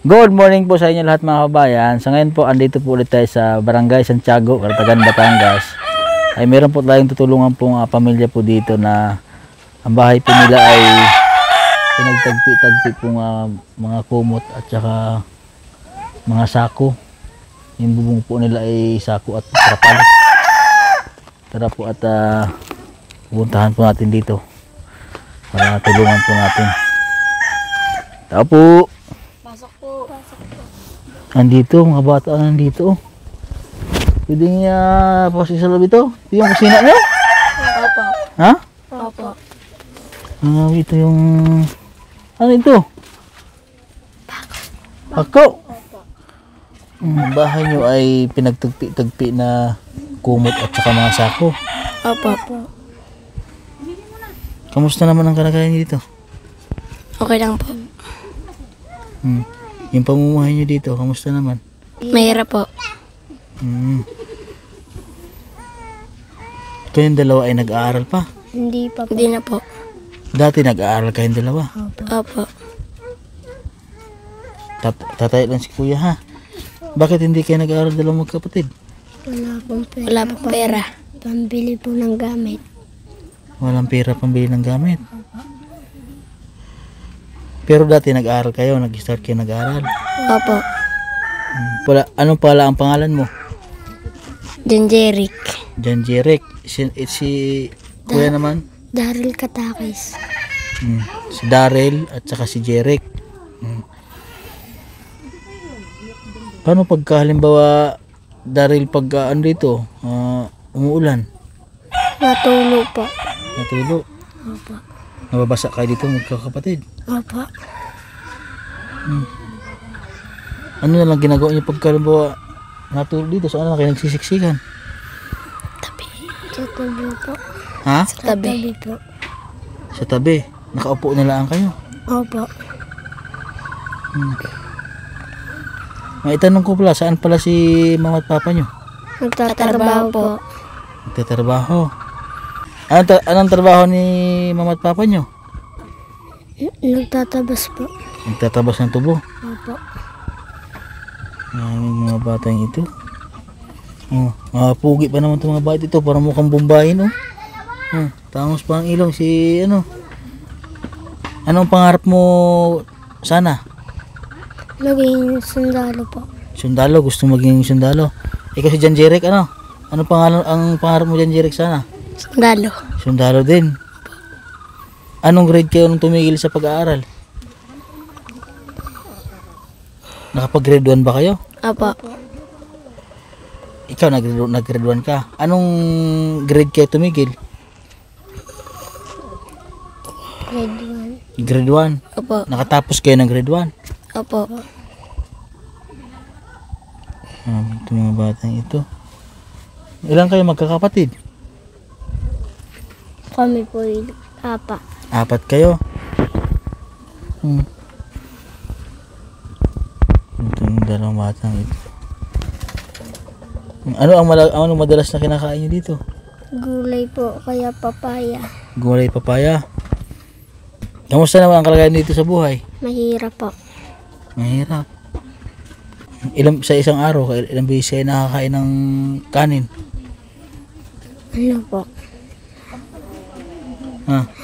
Good morning po sa inyo lahat mga kabayan. Sa ngayon po, andito po ulit tayo sa Barangay Santiago, Cartagan, Batangas. Ay meron po tayong tutulungan pong pamilya po dito na ang bahay po nila ay pinagtagpi-tagpi po mga kumot at saka mga sako. Yung bubong po nila ay sako at trapal. Tara po at pupuntahan po natin dito para tulungan po natin. Tao po. Andito, mga bata nandito. Pwede niya pasok sa loob ito? Ito yung kusina niyo? Opo. Ha? Opo. Ito yung... Ano ito? Pako. Bahay niyo ay pinagtagpi-tagpi na kumot at saka mga sako. Opo. Kamusta naman ang kalagayan niyo dito? Okay lang po. Yung pamumuhay niyo dito, kamusta naman? Mahirap po. Kayong dalawa ay nag-aaral pa? Hindi pa po. Hindi na po. Dati nag-aaral kayong dalawa? Opo. Tatay lang si kuya ha? Bakit hindi kayo nag-aaral dalawang magkapatid? Wala pong pera. Wala pong pera. Pambili po ng gamit. Walang pera pambili ng gamit. Pero dati nag-aaral kayo, nag-start kayo nag-aaral. Opo. Anong pala ang pangalan mo? Janjeric. Janjeric. Si kuya naman? Daryl Katakis. Si Daryl at saka si Jeric. Paano pagka halimbawa Daryl pag ano dito, umuulan? Natulog po. Natulog? Opo. Nababasa kayo dito magkakapatid? Opo. Ano na lang ginagawa niyo pagka halimbawa natulog dito? Saan na kayo nagsisiksikan? Tabi. Sa tabi po. Ha? Sa tabi po. Sa tabi? Nakaupo na lang kayo? Opo. Maitanong ko pala, saan pala si mama at papa nyo? Nagtatrabaho po. Nagtatrabaho. Anong trabaho ni mama at papa nyo? Nagtatabas po. Nagtatabas ng tubo. Opo. Yung mga batang ito. Pugi pa naman itong mga bata ito. Parang mukhang Bombayin. Tangos pa ang ilong si ano. Anong pangarap mo sana? Maging sundalo po. Sundalo, gusto maging sundalo. Ikaw si Janjeric, ano? Ano ang pangarap mo Janjeric sana? Sundalo. Sundalo din. Anong grade kayo nung tumigil sa pag-aaral? Nakapag-grade 1 ba kayo? Opo. Ikaw nag-grade 1 ka. Anong grade kayo tumigil? Grade 1. Grade 1? Opo. Nakatapos kayo ng grade 1? Opo. Ito mga batang ito. Ilan kayo magkakapatid? Kami po yung 4 kayo? Ito yung dalawang batang ito. Ano madalas na kinakain nyo dito? Gulay po, kaya papaya. Gulay papaya. Kamusta naman ang kalagayan dito sa buhay? Mahirap po. Mahirap. Sa isang araw, ilang beses kayo nakakain ng kanin? Ano po?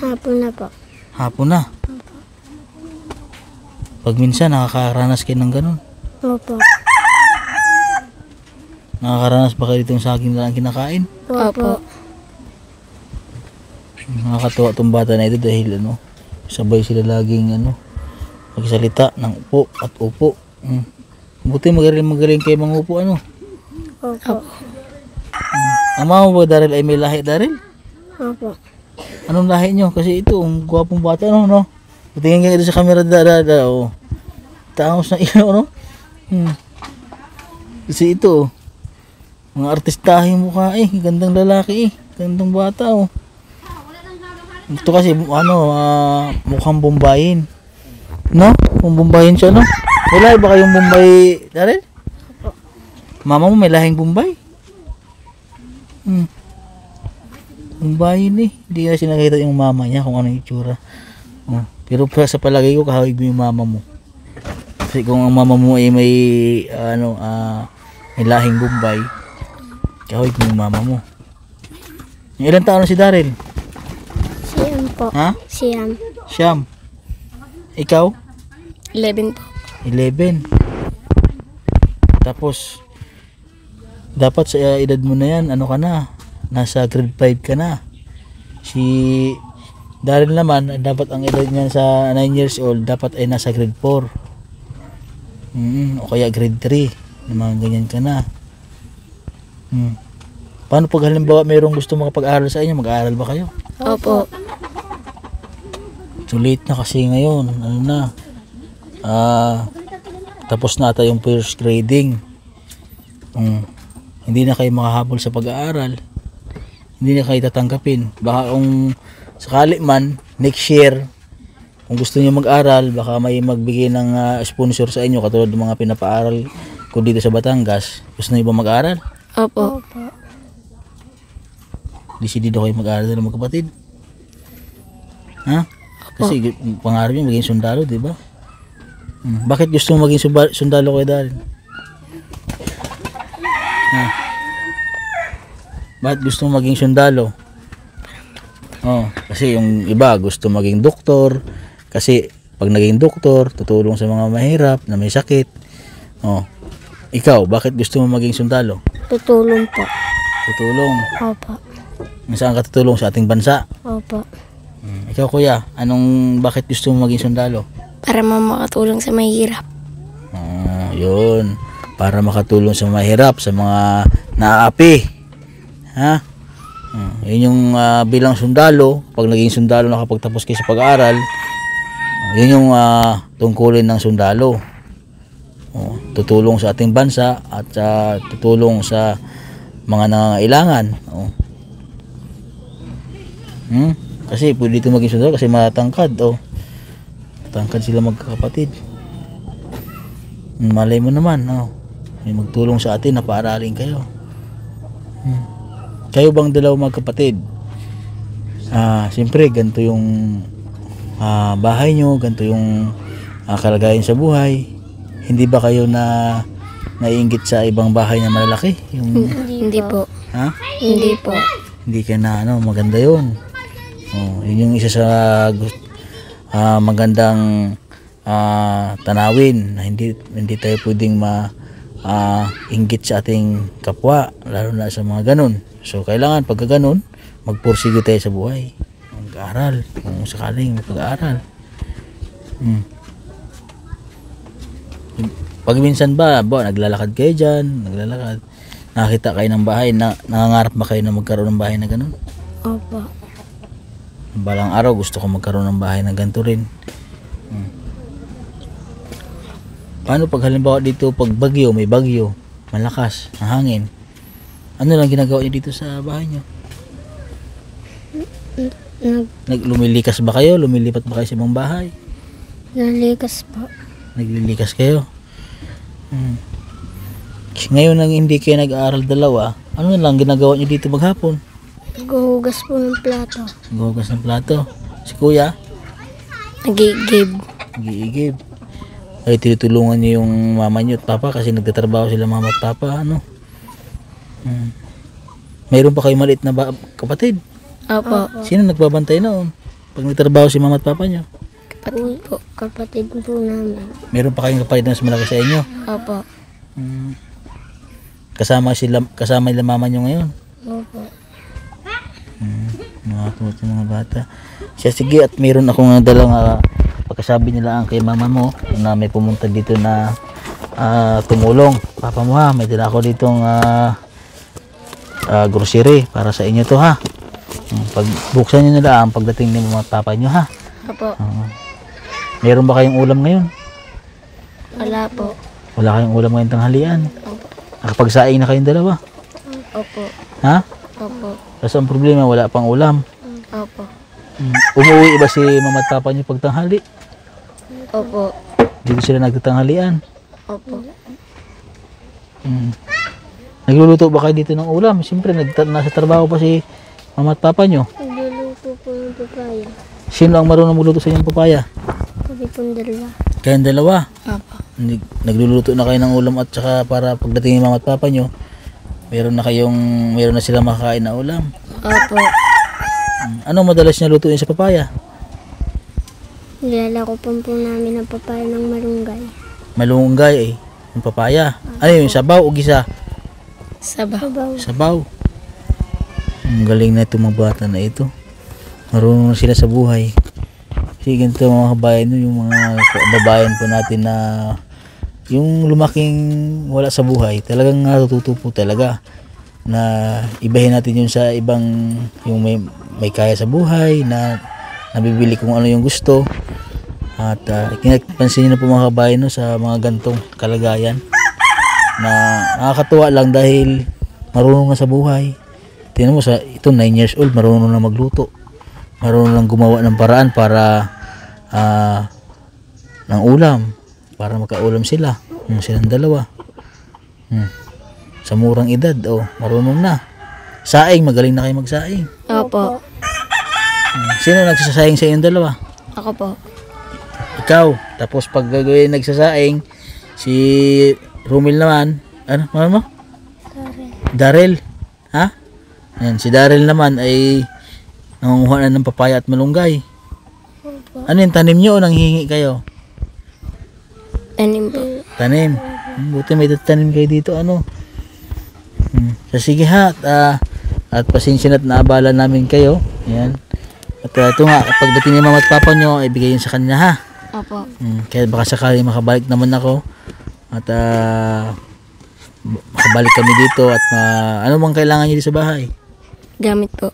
Hapon na po. Hapon na? Pag minsan nakakaranas kayo ng ganun? Opo. Nakakaranas ba kayo ditong saging na lang kinakain? Opo. Nakakatuwa itong bata na ito dahil sabay sila laging magsalita ng upo at upo. Buti magaling kayo mga upo Opo. Ang mama mo ba Daryl ay may lahi Daryl? Opo. Anong lahi nyo? Kasi ito ang gwapong bata no? Tingin ka ito sa camera Tangos na iyo Kasi ito mga artistahin mukha gandang lalaki gandang bata Ito kasi mukhang Bombayin. No? Kung Bombayin siya Wala ba kayong Bombay Daryl? Mama mo may lahing Bombay? Bombayin Hindi na sinakita yung mama niya kung ano yung itsura. Pero sa palagay ko kahawig mo yung mama mo. Kasi kung ang mama mo ay may may lahing Bombay, kawig mo yung mama mo. Ilan taon na si Daryl? Siyam po. Ha? Siyam. Siyam. Ikaw? 11 po. 11. Tapos dapat sa edad mo na yan, ano ka na? Nasa grade 5 ka na. Si Daryl naman, dapat ang edad niya sa 9 years old, dapat ay nasa grade 4. O kaya grade 3. Yung mga ganyan ka na. Paano pag halimbawa mayroong gusto makapag-aral sa inyo, mag-aaral ba kayo? Opo. Too late na kasi ngayon. Ano na? Tapos na ata yung first grading. Hindi na kayo makahabol sa pag-aaral. Hindi na kayo tatanggapin. Baka kung sakali man, next year, kung gusto niyo mag-aral, baka may magbigay ng sponsor sa inyo katulad ng mga pinapaaral ko dito sa Batangas. Gusto niyo ba mag-aral? Opo. Desidido kayo mag-aral na magkapatid? Ha? Kasi pangarap niyo maging sundalo, di ba? Bakit gusto mo maging sundalo kayo dahil? Bakit gusto mo maging sundalo? Kasi yung iba gusto maging doktor. Kasi pag naging doktor, tutulong sa mga mahirap na may sakit. Ikaw, bakit gusto mo maging sundalo? Tutulong po. Tutulong. Opo. Saan ka tutulong? Sa ating bansa? Opo. Ikaw kuya, bakit gusto mo maging sundalo? Para makatulong sa mahirap. Yun. Para makatulong sa mahirap, sa mga naaapi. Ha? Yun yung bilang sundalo. Pag naging sundalo, nakapagtapos kayo sa pag-aaral, yun yung tungkulin ng sundalo. Tutulong sa ating bansa at tutulong sa mga nangangailangan. Kasi pwede dito maging sundalo kasi matangkad. Matangkad sila magkakapatid. Malay mo naman, may magtulong sa atin na paaralin kayo. Kayo bang dalawang magkapatid? Siyempre, ganito yung bahay nyo, ganito yung kalagayan sa buhay. Hindi ba kayo naiinggit sa ibang bahay na malalaki? Hindi po. Ha? Hindi po. Hindi ka na, maganda yun. Yun yung isa sa magandang tanawin na hindi tayo pwedeng inggit sa ating kapwa, lalo na sa mga ganun. So kailangan pagka ganun, magpursige tayo sa buhay, mag-aaral kung sakaling mag-aaral. Pag minsan ba naglalakad kayo dyan, nakakita kayo ng bahay, nangangarap ba kayo na magkaroon ng bahay na ganun? Opo. Balang araw gusto ko magkaroon ng bahay na ganito rin. Paano pag halimbawa dito pag bagyo, may bagyo, malakas ang hangin, ano lang ginagawa niyo dito sa bahay niyo? Lumilikas ba kayo? Lumilipat ba kayo sa ibang bahay? Nalikas po. Naglilikas kayo? Ngayon nang hindi kayo nag-aaral dalawa, ano lang ginagawa niyo dito maghapon? Naghuhugas po ng plato. Naghuhugas ng plato. Si kuya? Nag-i-give. Nag-i-give. Ay tinutulungan niyo yung mama niyo at papa kasi nagtatrabaho sila mama at papa, Mayroon pa kayo maliit na kapatid? Opo. Sino nagbabantay noon pag nagtrabaho si mama at papa niyo? Kapatid po. Kapatid po namin. Meron pa kayong kapatid na mas malaki sa inyo? Opo. Kasama nila mama niyo ngayon? Opo. Nakatuto mga bata. Sige, at meron akong dalang pagkasabi nila ang kay mama mo na may pumunta dito na tumulong. Papa mo may dala ako ditong grocery para sa inyo to pag buksan nyo nila ang pagdating ni mga papa nyo Opo. Meron ba kayong ulam ngayon? Wala po. Wala kayong ulam ngayong tanghalian? Opo. Nakapagsaing na kayong dalawa? Opo. Ha? Opo. Kasi ang problema wala pang ulam. Opo. Umuwi ba si mama at papa nyo pag tanghali? Opo. Dito sila nagtatanghalian? Opo. Nagluluto ba kayo dito ng ulam? Siyempre nasa trabaho pa si mama at papa nyo. Nagluluto po ng papaya. Sino ang marunong magluto sa inyong papaya? Kami pong dalawa. Kayong dalawa? Opo. nagluluto na kayo ng ulam at saka para pagdating ng mama at papa nyo, meron na sila makakain na ulam. Opo. Ano madalas niya lutuin sa papaya? Nilalako po namin ang papaya ng malunggay. Malunggay eh. Yung papaya. Ano yun? Sabaw o gisa? Sabaw. Sabaw. Ang galing na itong mga bata na ito. Marunong sila sa buhay. Kasi ganito mga kabayan, yung mga babayan po natin na yung lumaking wala sa buhay, talagang natututo po talaga na ibahin natin yun sa ibang yung may kaya sa buhay na nabibili kung ano yung gusto. At kinapansin nyo na po mga kabayan no, sa mga gantong kalagayan na nakakatuwa lang dahil marunong na sa buhay. Tingnan mo ito 9 years old, marunong na magluto. Marunong lang gumawa ng paraan para ng ulam para makaulam sila silang dalawa sa murang edad marunong na saing, magaling na kayo magsaing. Opo. Sino nagsasaing sa inyong dalawa? Ako po. Ikaw. Tapos pag gagawin nagsasaing si Romel naman ano mo? Darrell. Ha? Yan, si Darrell naman ay nangunguha na ng papaya at malunggay. Ano yung tanim nyo o nanghihingi kayo? Tanim po. Tanim. Buti may tanim kayo dito. Ano? So, sige ha. At pasensya na't naabala namin kayo. Ayan. At ito nga, pagdating ni mama at papa nyo, ibigay yun sa kanya ha. Opo. Kaya baka sakali makabalik naman ako. At makabalik kami dito. At ano bang kailangan nyo dito sa bahay? Gamit po.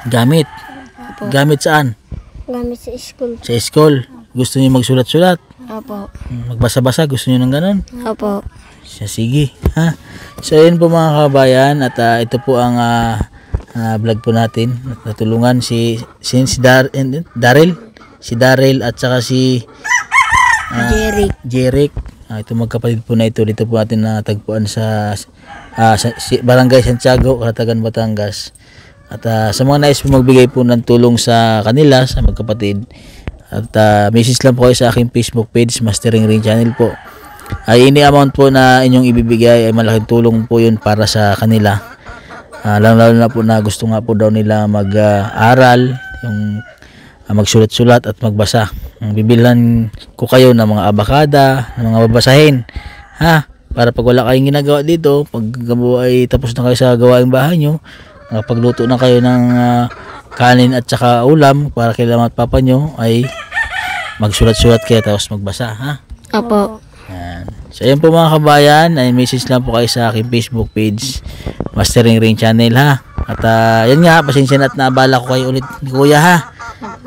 Gamit? Opo. Gamit saan? Gamit sa school. Sa school. Gusto niyo magsulat-sulat? Opo. Magbasa-basa? Gusto niyo ng ganun? Opo. Sige. Ha? So, yun po mga kabayan. At ito po ang vlog po natin. At natulungan si Darrell. Si Darrell at saka si Jeric. Ito magkapatid po na ito. Dito po natin natagpuan sa Barangay Santiago, Calatagan, Batangas. At sa mga nais po magbigay po ng tulong sa kanila, sa magkapatid, at message lang po kayo sa aking Facebook page, Mastering Rain Channel po. Any amount po na inyong ibibigay ay malaking tulong po yun para sa kanila. Lalo na po na gusto nga po daw nila mag-aral, yung magsulat-sulat at magbasa. Bibilhan ko kayo ng mga abakada, ng mga babasahin. Ha? Para pag wala kayong ginagawa dito, pag ay tapos na kayo sa gawaing bahay nyo, pagluto na kayo ng kanin at saka ulam para kay mama at papa nyo ay magsulat-sulat kayo tapos magbasa, ha? Opo. Yan. So yun po mga kabayan, ay message lang po kayo sa aking Facebook page, Mastering Rain Channel, ha? At yan nga, pasensya na at naabala ko kayo ulit ni Kuya, ha?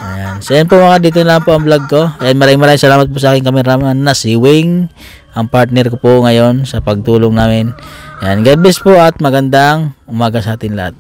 Ayan. So yan po mga, dito na po ang vlog ko. Ayan, maraming salamat po sa aking cameraman na si Wing, ang partner ko po ngayon sa pagtulong namin. Yan, God bless po at magandang umaga sa atin lahat.